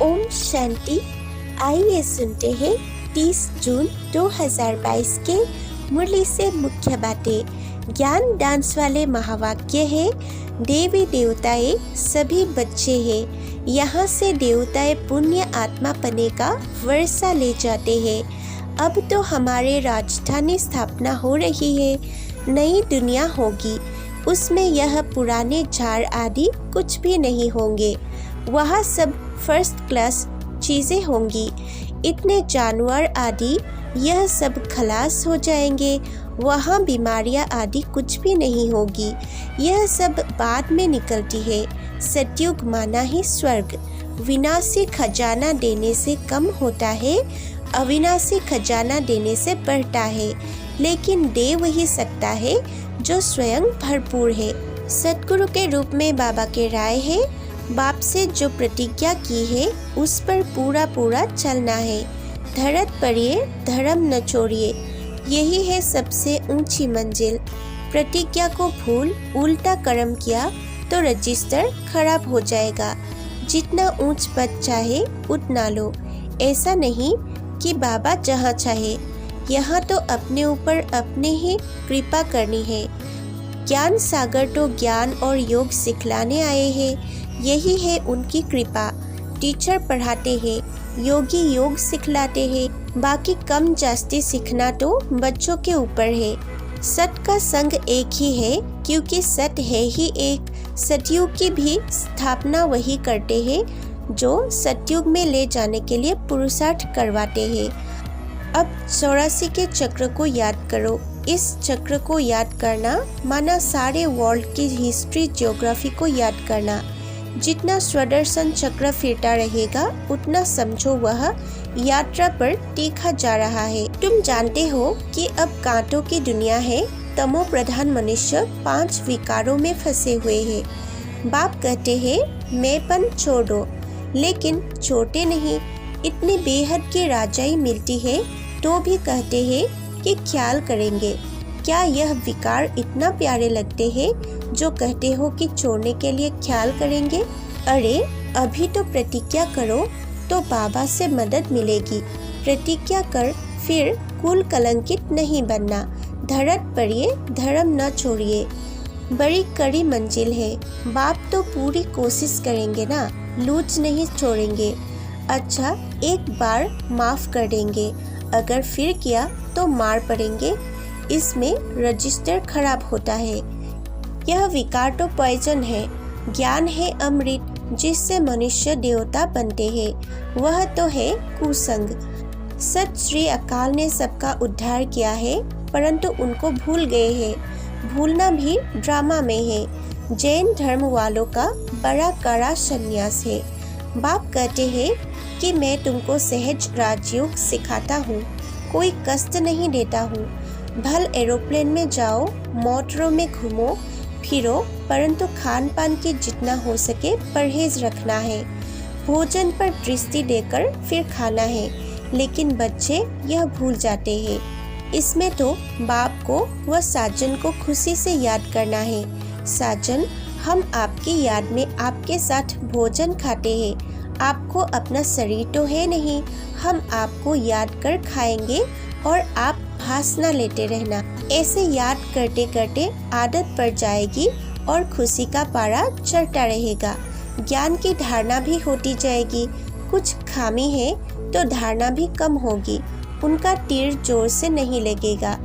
ओम शांति। आइए सुनते हैं 30 जून 2022 के मुरली से मुख्य बातें। ज्ञान डांस वाले महावाक्य है, देवी देवताएं सभी बच्चे हैं। यहाँ से देवताएं पुण्य आत्मा पने का वर्षा ले जाते हैं। अब तो हमारे राजधानी स्थापना हो रही है, नई दुनिया होगी, उसमें यह पुराने झाड़ आदि कुछ भी नहीं होंगे। वहाँ सब फर्स्ट क्लास चीज़ें होंगी। इतने जानवर आदि यह सब खलास हो जाएंगे। वहाँ बीमारियाँ आदि कुछ भी नहीं होगी। यह सब बाद में निकलती है। सतयुग माना ही स्वर्ग। विनाशी खजाना देने से कम होता है, अविनाशी खजाना देने से बढ़ता है। लेकिन दे वही सकता है जो स्वयं भरपूर है। सतगुरु के रूप में बाबा के राय है, बाप से जो प्रतिज्ञा की है उस पर पूरा पूरा चलना है। धरत पड़िए धर्म न छोड़िए, यही है सबसे ऊंची मंजिल। प्रतिज्ञा को भूल उल्टा कर्म किया तो रजिस्टर खराब हो जाएगा। जितना ऊंच पद चाहे उतना लो, ऐसा नहीं कि बाबा जहाँ चाहे। यहाँ तो अपने ऊपर अपने ही कृपा करनी है। ज्ञान सागर तो ज्ञान और योग सिखलाने आए हैं, यही है उनकी कृपा। टीचर पढ़ाते हैं, योगी योग सिखलाते हैं, बाकी कम जास्ती सीखना तो बच्चों के ऊपर है। सत का संग एक ही है, क्योंकि सत है ही एक। सतयुग की भी स्थापना वही करते हैं जो सतयुग में ले जाने के लिए पुरुषार्थ करवाते हैं। अब 84 के चक्र को याद करो। इस चक्र को याद करना माना सारे वर्ल्ड की हिस्ट्री ज्योग्राफी को याद करना। जितना स्वदर्शन चक्र फिरता रहेगा उतना समझो वह यात्रा पर तीखा जा रहा है। तुम जानते हो कि अब कांटों की दुनिया है। तमो प्रधान मनुष्य 5 विकारों में फंसे हुए हैं। बाप कहते हैं मैंपन छोड़ दो, लेकिन छोड़ते नहीं। इतनी बेहद की राजाई मिलती है तो भी कहते हैं कि ख्याल करेंगे। क्या यह विकार इतना प्यारे लगते हैं जो कहते हो कि छोड़ने के लिए ख्याल करेंगे? अरे अभी तो प्रतिज्ञा करो तो बाबा से मदद मिलेगी। प्रतिज्ञा कर, फिर कुल कलंकित नहीं बनना। धरत पड़िए धर्म न छोड़िए, बड़ी कड़ी मंजिल है। बाप तो पूरी कोशिश करेंगे ना, लूच नहीं छोड़ेंगे। अच्छा एक बार माफ कर देंगे, अगर फिर किया तो मार पड़ेंगे। इसमें रजिस्टर खराब होता है। यह विकार तो पॉइजन है। ज्ञान है अमृत, जिससे मनुष्य देवता बनते हैं। वह तो है कुसंग। सत श्री अकाल ने सबका उद्धार किया है, परंतु उनको भूल गए हैं। भूलना भी ड्रामा में है। जैन धर्म वालों का बड़ा कड़ा संन्यास है। बाप कहते हैं कि मैं तुमको सहज राजयोग सिखाता हूँ, कोई कष्ट नहीं देता हूँ। भल एरोप्लेन में जाओ, मोटरों में घूमो फिरो, परंतु खान पान की जितना हो सके परहेज रखना है। भोजन पर दृष्टि देकर फिर खाना है, लेकिन बच्चे यह भूल जाते हैं। इसमें तो बाप को व साजन को खुशी से याद करना है। साजन, हम आपकी याद में आपके साथ भोजन खाते हैं। आपको अपना शरीर तो है नहीं, हम आपको याद कर खाएंगे और आप भासना लेते रहना। ऐसे याद करते करते आदत पड़ जाएगी और खुशी का पारा चढ़ता रहेगा। ज्ञान की धारणा भी होती जाएगी। कुछ खामी है तो धारणा भी कम होगी। उनका तीर जोर से नहीं लगेगा।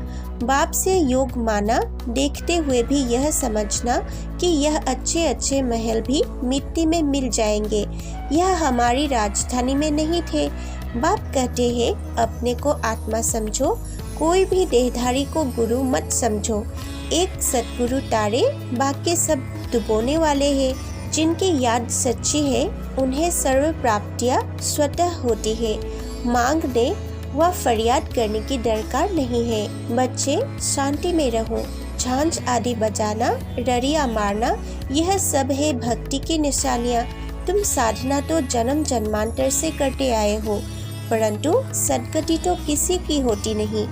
बाप से योग माना, देखते हुए भी यह समझना कि यह अच्छे अच्छे महल भी मिट्टी में मिल जाएंगे। यह हमारी राजधानी में नहीं थे। बाप कहते हैं अपने को आत्मा समझो, कोई भी देहधारी को गुरु मत समझो। एक सतगुरु तारे, बाकी सब डुबोने वाले हैं। जिनकी याद सच्ची है उन्हें सर्व प्राप्तियाँ स्वतः होती है। मांगने व फरियाद करने की दरकार नहीं है। बच्चे शांति में रहो। झांझ आदि बजाना, डरिया मारना, यह सब है भक्ति की निशानियाँ। तुम साधना तो जन्म जन्मांतर से करते आए हो, परंतु सदगति तो किसी की होती नहीं।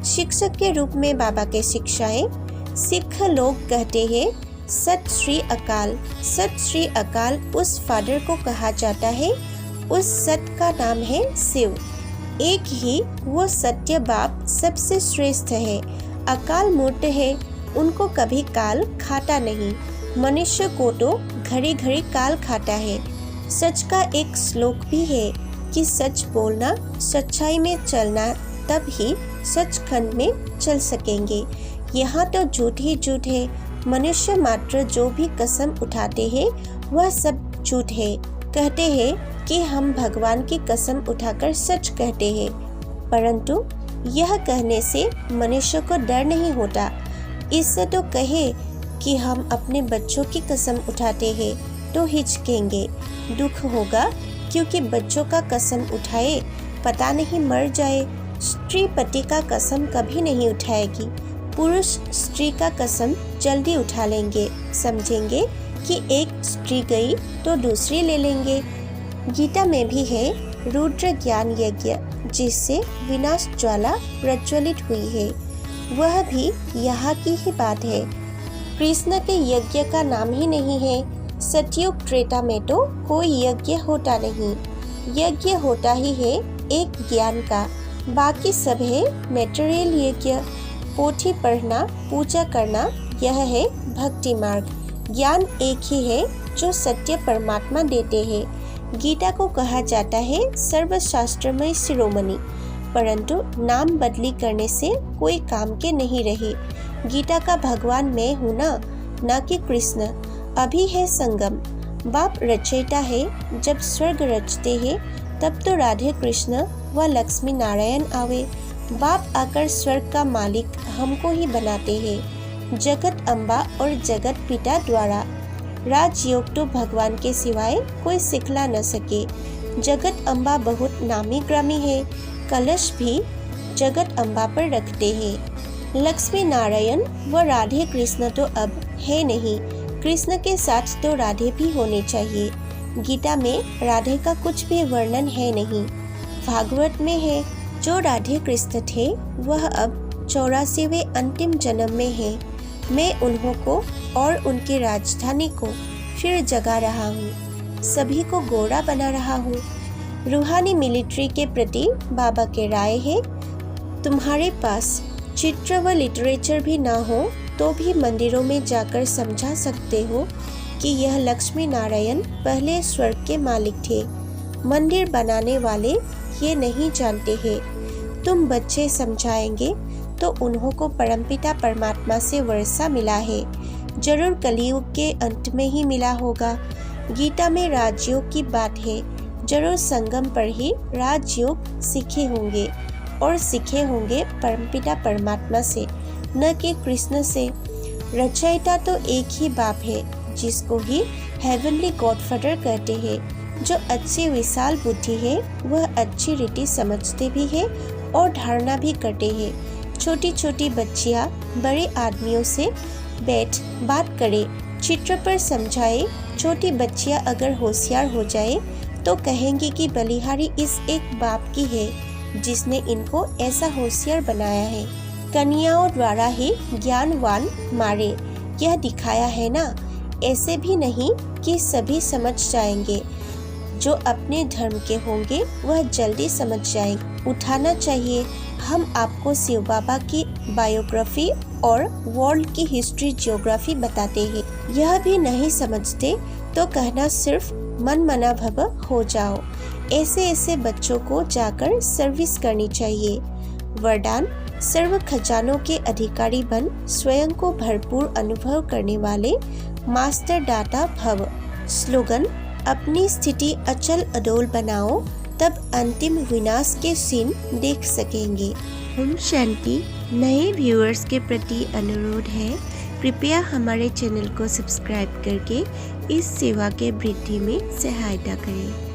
शिक्षक के रूप में बाबा के शिक्षाएं। सिख लोग कहते हैं सत श्री अकाल। सत श्री अकाल उस फादर को कहा जाता है उस सत्य का नाम है शिव। एक ही वो सत्य बाप सबसे श्रेष्ठ है। अकाल मूर्त है, उनको कभी काल खाता नहीं। मनुष्य को तो घड़ी घड़ी काल खाता है। सच का एक श्लोक भी है कि सच बोलना, सच्चाई में चलना, तब ही सचखंड में चल सकेंगे। यहाँ तो झूठ ही झूठ है। मनुष्य मात्र जो भी कसम उठाते हैं वह सब झूठ है। कहते हैं कि हम भगवान की कसम उठाकर सच कहते हैं, परंतु यह कहने से मनुष्य को डर नहीं होता। इससे तो कहे कि हम अपने बच्चों की कसम उठाते हैं तो हिचकेंगे, दुख होगा, क्योंकि बच्चों का कसम उठाए पता नहीं मर जाए। स्त्री पति का कसम कभी नहीं उठाएगी। पुरुष स्त्री का कसम जल्दी उठा लेंगे, समझेंगे कि एक स्त्री गई तो दूसरी ले लेंगे। गीता में भी है रुद्र ज्ञान यज्ञ, जिससे विनाश ज्वाला प्रज्वलित हुई है। वह भी यहाँ की ही बात है। कृष्ण के यज्ञ का नाम ही नहीं है। सतयुग त्रेता में तो कोई यज्ञ होता नहीं। यज्ञ होता ही है एक ज्ञान का, बाकी सब है मटेरियल यज्ञ। पोथी पढ़ना, पूजा करना, यह है भक्ति मार्ग। ज्ञान एक ही है जो सत्य परमात्मा देते हैं। गीता को कहा जाता है सर्वशास्त्रमय शिरोमणि, परंतु नाम बदली करने से कोई काम के नहीं रहे। गीता का भगवान मैं हूँ ना कि कृष्ण। अभी है संगम। बाप रचयिता है। जब स्वर्ग रचते हैं तब तो राधे कृष्ण व लक्ष्मी नारायण आवे। बाप आकर स्वर्ग का मालिक हमको ही बनाते हैं, जगत अम्बा और जगत पिता द्वारा। राजयोग तो भगवान के सिवाय कोई सिखला न सके। जगत अम्बा बहुत नामी ग्रामी है। कलश भी जगत अम्बा पर रखते हैं। लक्ष्मी नारायण व राधे कृष्ण तो अब है नहीं। कृष्ण के साथ तो राधे भी होने चाहिए। गीता में राधे का कुछ भी वर्णन है नहीं। भागवत में है जो राधे कृष्ण थे वह अब 84वें अंतिम जन्म में है। मैं उन्हों को और उनकी राजधानी को फिर जगा रहा हूँ, सभी को गोरा बना रहा हूँ। रूहानी मिलिट्री के प्रति बाबा के राय है, तुम्हारे पास चित्र व लिटरेचर भी ना हो तो भी मंदिरों में जाकर समझा सकते हो कि यह लक्ष्मी नारायण पहले स्वर्ग के मालिक थे। मंदिर बनाने वाले ये नहीं जानते हैं। तुम बच्चे समझाएंगे तो उन्हों को परमपिता परमात्मा से वर्षा मिला है। जरूर कलयुग के अंत में ही मिला होगा। गीता में राजयोग की बात है। जरूर संगम पर ही राजयोग सीखे होंगे और सीखे होंगे परमपिता परमात्मा से, न कि कृष्ण से। रचयिता तो एक ही बाप है, जिसको ही हेवनली गॉडफादर कहते हैं। जो अच्छी विशाल बुद्धि है वह अच्छी रीति समझते भी है और धारणा भी करते हैं। छोटी छोटी बच्चियां बड़े आदमियों से बैठ बात करे, चित्र पर समझाए। छोटी बच्चियां अगर होशियार हो जाए तो कहेंगी कि बलिहारी इस एक बाप की है जिसने इनको ऐसा होशियार बनाया है। कन्याओं द्वारा ही ज्ञानवान मारे, यह दिखाया है ना। ऐसे भी नहीं कि सभी समझ जाएंगे। जो अपने धर्म के होंगे वह जल्दी समझ जाएंगे। उठाना चाहिए। हम आपको शिव बाबा की बायोग्राफी और वर्ल्ड की हिस्ट्री जियोग्राफी बताते हैं। यह भी नहीं समझते तो कहना सिर्फ मन मना भव हो जाओ। ऐसे बच्चों को जाकर सर्विस करनी चाहिए। वरदान, सर्व खजानों के अधिकारी बन स्वयं को भरपूर अनुभव करने वाले मास्टर दाता भव। स्लोगन, अपनी स्थिति अचल अडोल बनाओ, तब अंतिम विनाश के सीन देख सकेंगे। ओम शांति। नए व्यूअर्स के प्रति अनुरोध है, कृपया हमारे चैनल को सब्सक्राइब करके इस सेवा के वृद्धि में सहायता करें।